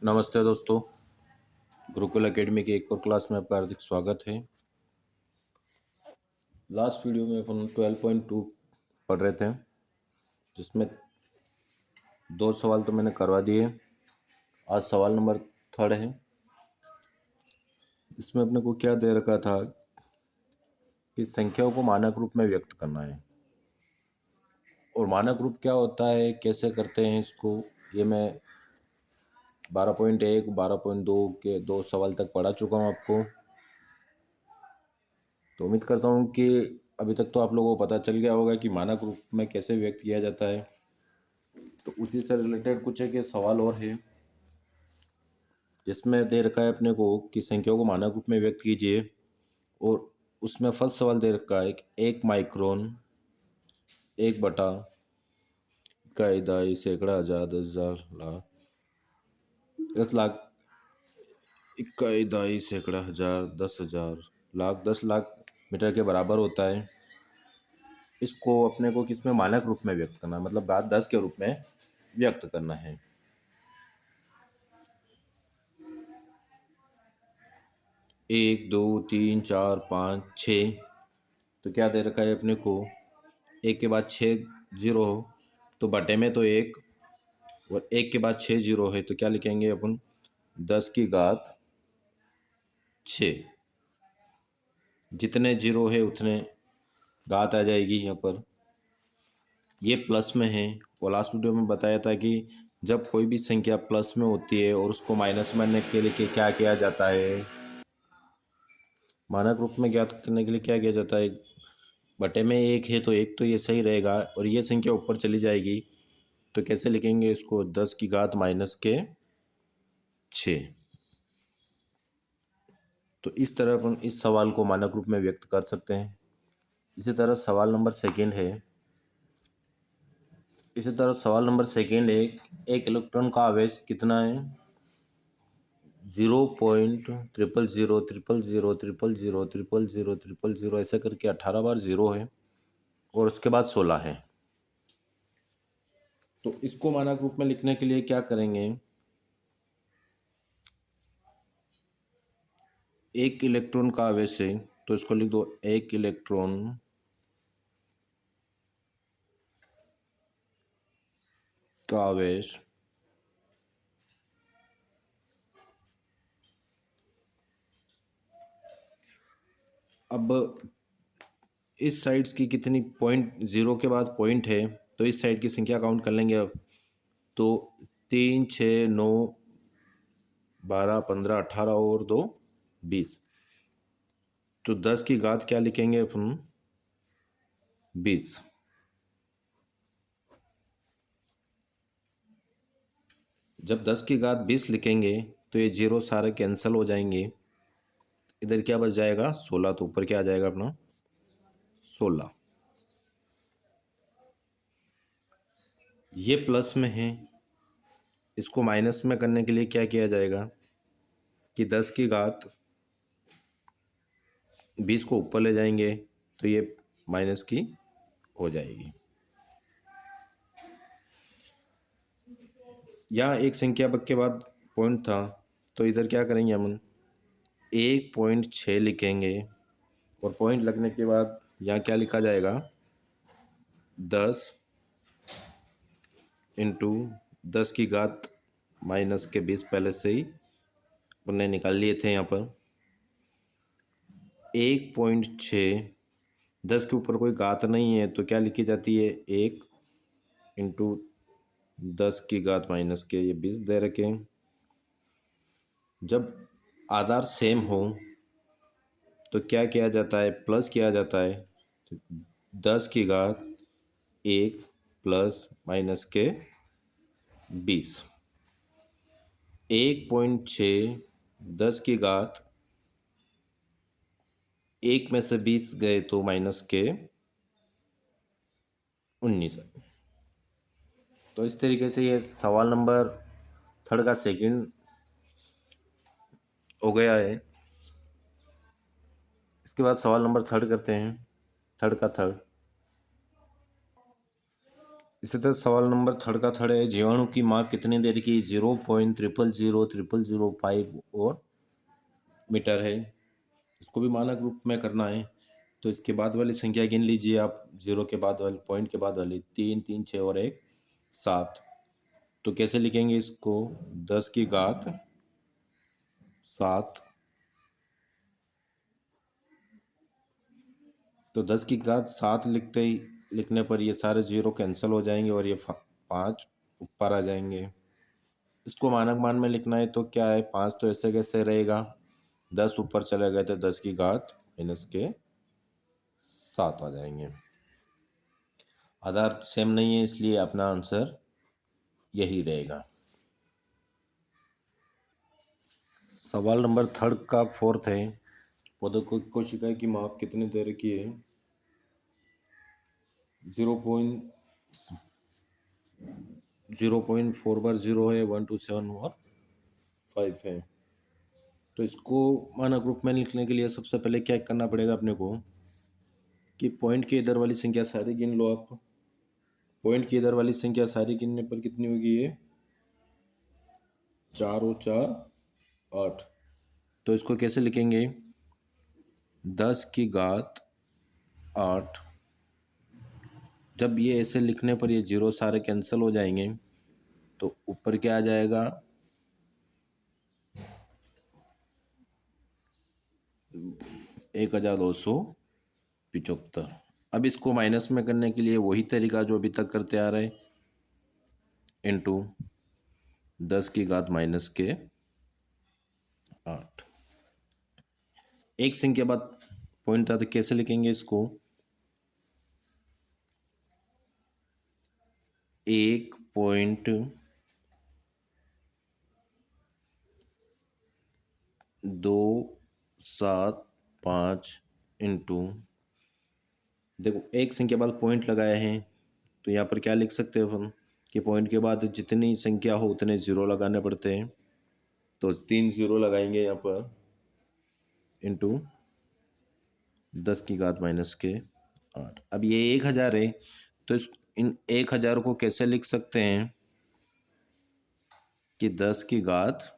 नमस्ते दोस्तों, गुरुकुल एकेडमी की एक और क्लास में आपका हार्दिक स्वागत है। लास्ट वीडियो में अपन 12.2 पढ़ रहे थे, जिसमें 2 सवाल तो मैंने करवा दिए। आज सवाल नंबर 3 है। इसमें अपने को क्या दे रखा था कि संख्याओं को मानक रूप में व्यक्त करना है। और मानक रूप क्या होता है, कैसे करते हैं इसको, ये मैं 12.1 12.2 के 2 सवाल तक पढ़ा चुका हूँ आपको। तो उम्मीद करता हूँ कि अभी तक तो आप लोगों को पता चल गया होगा कि मानक रूप में कैसे व्यक्त किया जाता है। तो उसी से रिलेटेड कुछ एक सवाल और है, जिसमें दे रखा है अपने को कि संख्याओं को मानक रूप में व्यक्त कीजिए। और उसमें फर्स्ट सवाल दे रखा है कि 1 माइक्रोन 1 बटा इकाई दहाई सैकड़ा हजार 10,000 लाख 10 लाख इकाई दहाई सैकड़ा हजार 10,000 लाख 10 लाख मीटर के बराबर होता है। इसको अपने को किस में मानक रूप में व्यक्त करना है, मतलब घात 10 के रूप में व्यक्त करना है। एक दो तीन चार पाँच छः, तो क्या दे रखा है अपने को, एक के बाद 6 जीरो हो तो बटे में तो एक, और एक के बाद 6 जीरो है तो क्या लिखेंगे अपन, 10 की घात 6। जितने जीरो है उतने घात आ जाएगी यहाँ पर। ये प्लस में है, और लास्ट वीडियो में बताया था कि जब कोई भी संख्या प्लस में होती है और उसको माइनस में करने के लिए क्या किया जाता है, मानक रूप में ज्ञात करने के लिए क्या किया जाता है, बटे में एक है तो एक तो ये सही रहेगा, और ये संख्या ऊपर चली जाएगी तो कैसे लिखेंगे इसको, 10 की घात -6। तो इस तरह अपन इस सवाल को मानक रूप में व्यक्त कर सकते हैं। इसी तरह सवाल नंबर सेकेंड है। एक इलेक्ट्रॉन का आवेश कितना है, 0.0000000000 ऐसे करके 18 बार जीरो है, और उसके बाद 16 है। तो इसको मानक रूप में लिखने के लिए क्या करेंगे, एक इलेक्ट्रॉन का आवेश है तो इसको लिख दो, एक इलेक्ट्रॉन का आवेश अब इस साइड्स की कितनी, पॉइंट जीरो के बाद पॉइंट है तो इस साइड की संख्या काउंट कर लेंगे अब। तो 3 6 9 12 15 18 और 2 20। तो 10 की घात क्या लिखेंगे अपन, 20। जब 10 की घात 20 लिखेंगे तो ये जीरो सारे कैंसिल हो जाएंगे, इधर क्या बच जाएगा 16, तो ऊपर क्या आ जाएगा अपना 16। ये प्लस में है, इसको माइनस में करने के लिए क्या किया जाएगा कि 10 की घात 20 को ऊपर ले जाएंगे तो ये माइनस की हो जाएगी। यहाँ एक संख्या के बाद पॉइंट था तो इधर क्या करेंगे हम, 1.6 लिखेंगे, और पॉइंट लगने के बाद यहाँ क्या लिखा जाएगा, 10 इंटू 10 की घात -20 पहले से ही हमने निकाल लिए थे। यहाँ पर 1.6, 10 के ऊपर कोई घात नहीं है तो क्या लिखी जाती है, 1 इंटू 10 की घात- ये 20 दे रखे। जब आधार सेम हो तो क्या किया जाता है, प्लस किया जाता है। तो 10 की घात 1 प्लस -20, 1.6, 10 की घात 1 में से 20 गए तो -19। तो इस तरीके से ये सवाल नंबर 3 का सेकंड हो गया है। इसके बाद सवाल नंबर 3 करते हैं, 3 का 3। इसी तरह सवाल नंबर थर्ड का थर्ड है, जीवाणु की माप कितनी देर की 0.000005 और मीटर है। इसको भी मानक रूप में करना है। तो इसके बाद वाली संख्या गिन लीजिए आप, जीरो के बाद वाली, पॉइंट के बाद वाली, 3 3 6 और 1 7। तो कैसे लिखेंगे इसको, 10⁻7। तो 10⁻7 लिखने पर ये सारे जीरो कैंसिल हो जाएंगे और ये 5 ऊपर आ जाएंगे। इसको मानक मान में लिखना है तो क्या है, 5 तो ऐसे कैसे रहेगा, 10 ऊपर चले गए तो 10⁻⁷ आ जाएंगे। आधार सेम नहीं है इसलिए अपना आंसर यही रहेगा। सवाल नंबर थर्ड का फोर्थ है, पौधों को कोशिका की माप कितनी तरह की है, 0.4/0 है, 1 2 7 और 5 है। तो इसको मानक रूप में लिखने के लिए सबसे पहले क्या करना पड़ेगा अपने को, कि पॉइंट के इधर वाली संख्या सारी गिन लो आप। पॉइंट की इधर वाली संख्या सारी गिनने पर कितनी होगी, ये 4 और 4 8। तो इसको कैसे लिखेंगे, 10⁻8। जब ये ऐसे लिखने पर ये जीरो सारे कैंसिल हो जाएंगे तो ऊपर क्या आ जाएगा, 1275। अब इसको माइनस में करने के लिए वही तरीका जो अभी तक करते आ रहे, इंटू 10⁻⁸। एक संख्या बाद पॉइंट था तो कैसे लिखेंगे इसको, 1.275 इंटू, देखो एक संख्या बाद पॉइंट लगाए हैं तो यहाँ पर क्या लिख सकते हैं हम, कि पॉइंट के बाद जितनी संख्या हो उतने जीरो लगाने पड़ते हैं। तो 3 जीरो लगाएंगे यहाँ पर, इंटू 10⁻⁸। अब ये 1000 है तो इन 1000 को कैसे लिख सकते हैं, कि 10⁻3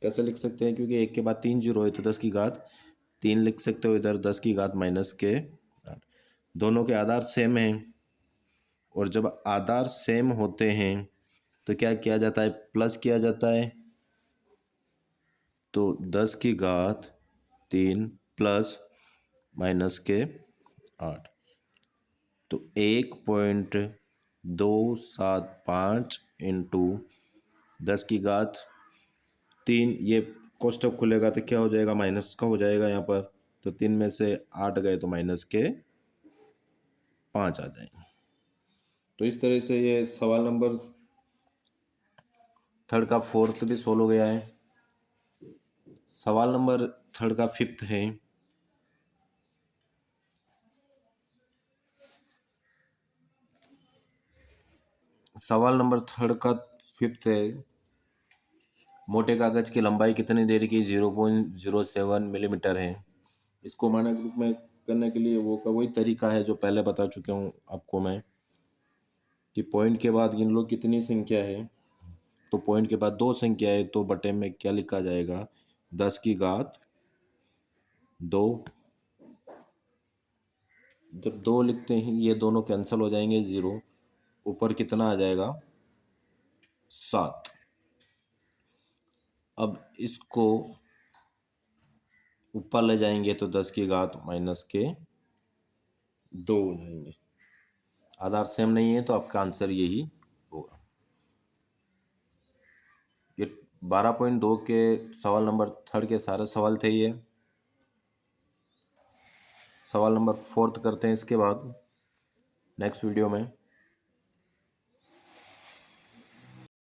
कैसे लिख सकते हैं, क्योंकि एक के बाद 3 जीरो है तो 10⁻3 लिख सकते हो इधर, 10⁻⁻8। दोनों के आधार सेम हैं और जब आधार सेम होते हैं तो क्या किया जाता है, प्लस किया जाता है। तो 10⁻3 प्लस -8। तो 1.275 इंटू 10⁻3, ये कोष्टक खुलेगा तो क्या हो जाएगा, माइनस का हो जाएगा यहाँ पर। तो 3 में से 8 गए तो -5 आ जाएंगे। तो इस तरह से ये सवाल नंबर थर्ड का फोर्थ भी सोल्व हो गया है। सवाल नंबर थर्ड का फिफ्थ है, सवाल नंबर थर्ड का फिफ्थ है, मोटे कागज की लंबाई कितनी देर की 0.07 मिलीमीटर है। इसको मानक रूप में करने के लिए वो का वही तरीका है जो पहले बता चुका हूँ आपको मैं, कि पॉइंट के बाद गिन लो कितनी संख्या है। तो पॉइंट के बाद 2 संख्या है तो बटे में क्या लिखा जाएगा, 10⁻²। जब 2 लिखते हैं ये दोनों कैंसिल हो जाएंगे, जीरो ऊपर कितना आ जाएगा, 7। अब इसको ऊपर ले जाएंगे तो 10⁻²² हो जाएंगे। आधार सेम नहीं है तो आपका आंसर यही होगा। ये 12.2 के सवाल नंबर थर्ड के सारे सवाल थे। ये सवाल नंबर फोर्थ करते हैं इसके बाद नेक्स्ट वीडियो में।